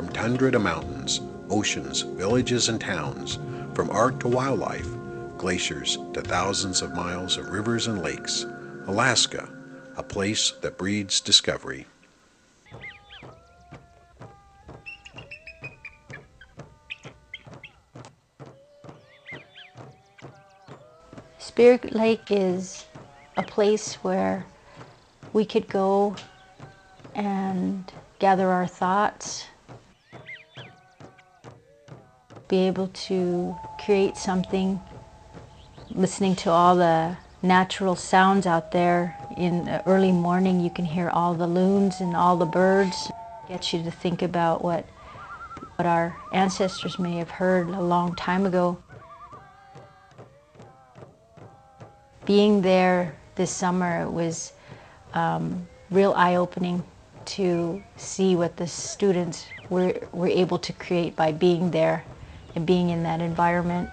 From tundra to mountains, oceans, villages and towns, from art to wildlife, glaciers to thousands of miles of rivers and lakes, Alaska, a place that breeds discovery. Spirit Lake is a place where we could go and gather our thoughts, be able to create something, listening to all the natural sounds out there. In the early morning you can hear all the loons and all the birds. Gets you to think about what our ancestors may have heard a long time ago. Being there this summer, it was real eye-opening to see what the students were able to create by being there and being in that environment.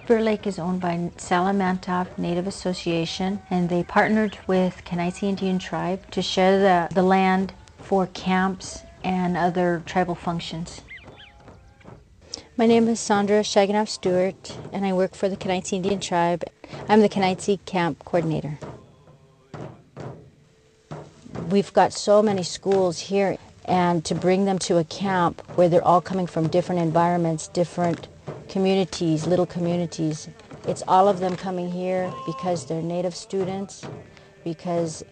Spirit Lake is owned by Salamantoff Native Association, and they partnered with Kenaitze Indian tribe to share the land for camps and other tribal functions. My name is Sandra Shaganoff Stewart, and I work for the Kenaitze Indian tribe. I'm the Kenaitze camp coordinator. We've got so many schools here, and to bring them to a camp where they're all coming from different environments, different communities, little communities. It's all of them coming here because they're Native students, because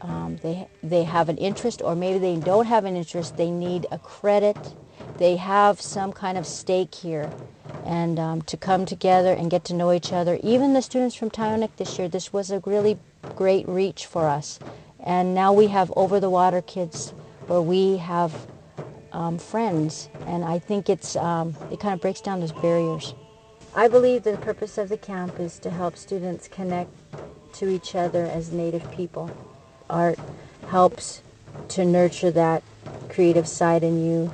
they have an interest, or maybe they don't have an interest, they need a credit. They have some kind of stake here, and to come together and get to know each other. Even the students from Tyonek this year, this was a really great reach for us. And now we have Over the Water kids where we have friends, and I think it kind of breaks down those barriers. I believe that the purpose of the camp is to help students connect to each other as Native people. Art helps to nurture that creative side in you,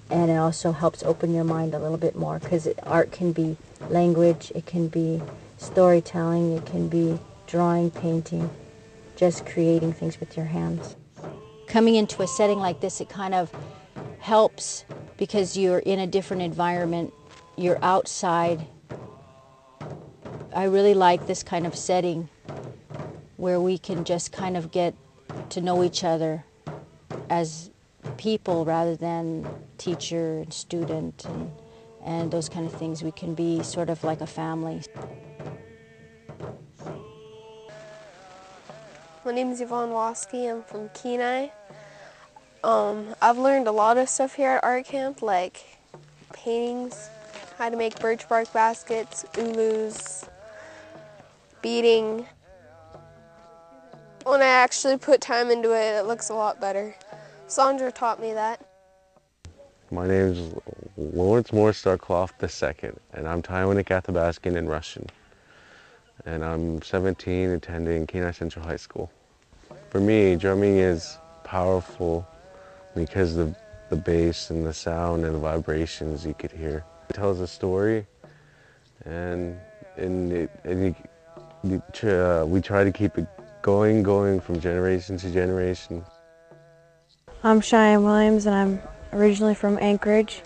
and it also helps open your mind a little bit more, because art can be language, it can be storytelling, it can be drawing, painting, just creating things with your hands. Coming into a setting like this, it kind of helps because you're in a different environment, you're outside. I really like this kind of setting where we can just kind of get to know each other as people rather than teacher and student and those kind of things. We can be sort of like a family. My name is Yvonne Wasky. I'm from Kenai. I've learned a lot of stuff here at art camp, like paintings, how to make birch bark baskets, ulus, beading. When I actually put time into it, it looks a lot better. Sandra taught me that. My name is Lawrence Morristar-Clough II, and I'm Tyonek Athabaskan in Russian. And I'm 17, attending Kenai Central High School. For me, drumming is powerful because of the bass and the sound and the vibrations you could hear. It tells a story, and we try to keep it going from generation to generation. I'm Cheyenne Williams, and I'm originally from Anchorage.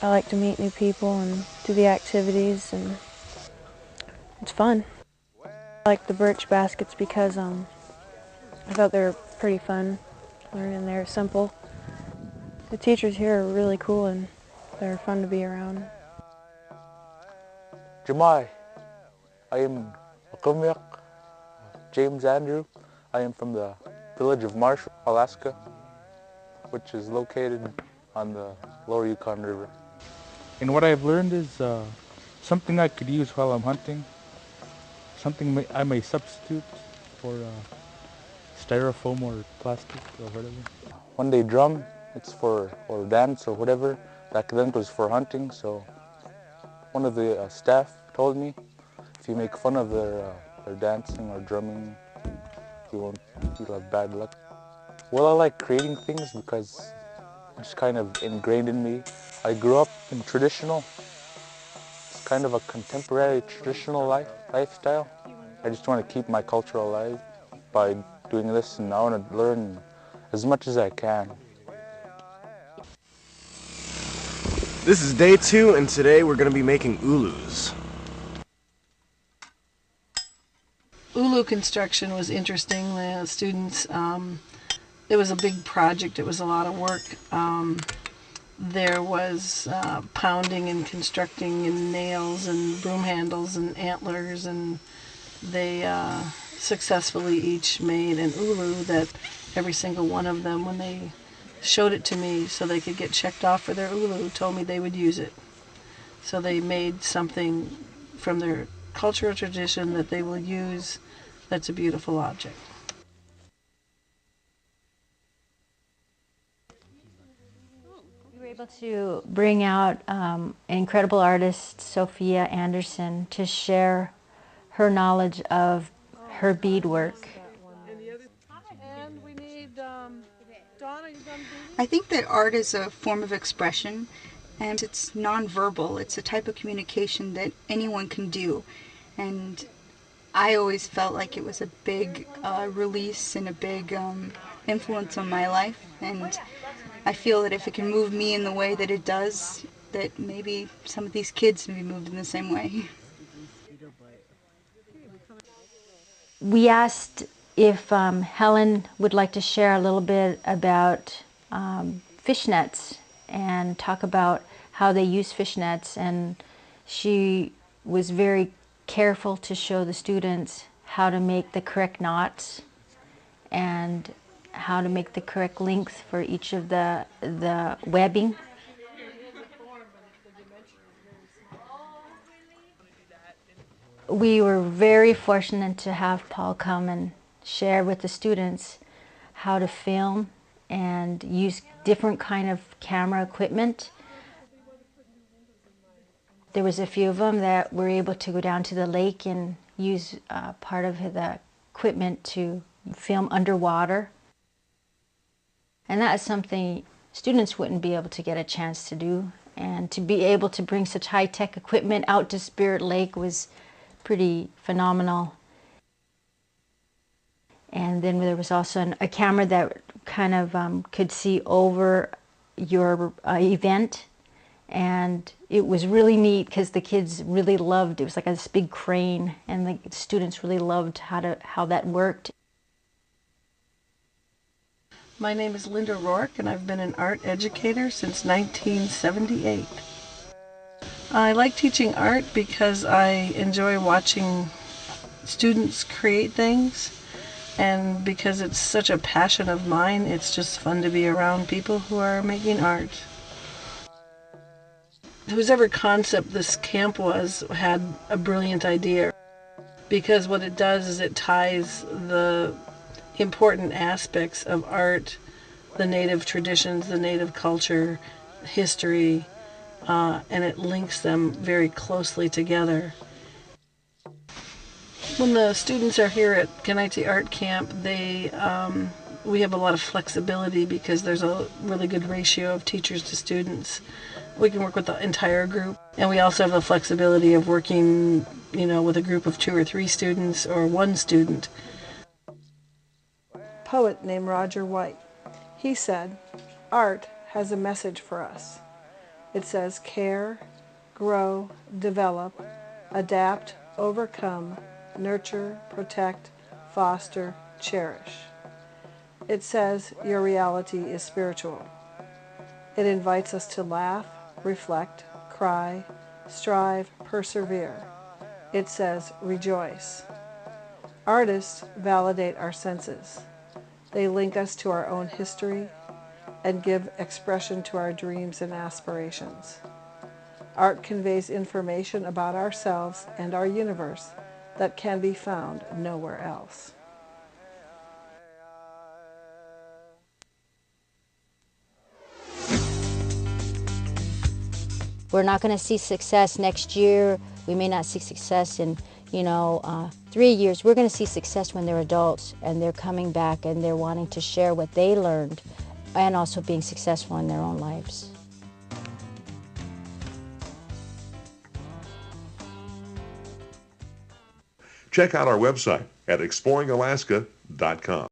I like to meet new people and do the activities, and it's fun. I like the birch baskets because I thought they were pretty fun learning. They're simple. The teachers here are really cool and they're fun to be around. Jamai, I am Akumiak James Andrew. I am from the village of Marshall, Alaska, which is located on the lower Yukon River. And what I've learned is something I could use while I'm hunting, something I may substitute for styrofoam or plastic or whatever. When they drum, it's for or dance or whatever. Back then it was for hunting, so one of the staff told me if you make fun of their dancing or drumming, you'll have bad luck. Well, I like creating things because it's kind of ingrained in me. I grew up in traditional, it's kind of a contemporary traditional lifestyle. I just want to keep my culture alive by doing this, and I want to learn as much as I can. This is day 2, and today we're going to be making ulus. Ulu construction was interesting. The students, it was a big project. It was a lot of work. There was pounding and constructing and nails and broom handles and antlers, and they successfully each made an ulu that every single one of them, when they showed it to me so they could get checked off for their ulu, told me they would use it. So they made something from their cultural tradition that they will use that's a beautiful object. We were able to bring out incredible artist Sophia Anderson to share her knowledge of her beadwork. I think that art is a form of expression, and it's nonverbal. It's a type of communication that anyone can do, and I always felt like it was a big release and a big influence on my life, and I feel that if it can move me in the way that it does, that maybe some of these kids can be moved in the same way. We asked if Helen would like to share a little bit about fishnets and talk about how they use fishnets, and she was very careful to show the students how to make the correct knots and how to make the correct length for each of the webbing. We were very fortunate to have Paul come and share with the students how to film and use different kind of camera equipment. There was a few of them that were able to go down to the lake and use part of the equipment to film underwater. And that is something students wouldn't be able to get a chance to do. And to be able to bring such high-tech equipment out to Spirit Lake was pretty phenomenal. And then there was also a camera that kind of could see over your event. And it was really neat because the kids really loved it. It was like this big crane, and the students really loved how that worked. My name is Linda Rourke, and I've been an art educator since 1978. I like teaching art because I enjoy watching students create things, and because it's such a passion of mine, it's just fun to be around people who are making art. Whoever concept this camp was had a brilliant idea, because what it does is it ties the important aspects of art, the native traditions, the native culture, history, and it links them very closely together. When the students are here at Kenaitze Art Camp, we have a lot of flexibility because there's a really good ratio of teachers to students. We can work with the entire group, and we also have the flexibility of working, with a group of 2 or 3 students or 1 student. Poet named Roger White. He said, "Art has a message for us. It says care, grow, develop, adapt, overcome, nurture, protect, foster, cherish. It says your reality is spiritual. It invites us to laugh, reflect, cry, strive, persevere. It says rejoice. Artists validate our senses. They link us to our own history and give expression to our dreams and aspirations. Art conveys information about ourselves and our universe that can be found nowhere else." We're not going to see success next year. We may not see success in, 3 years. We're going to see success when they're adults and they're coming back and they're wanting to share what they learned and also being successful in their own lives. Check out our website at exploringalaska.com.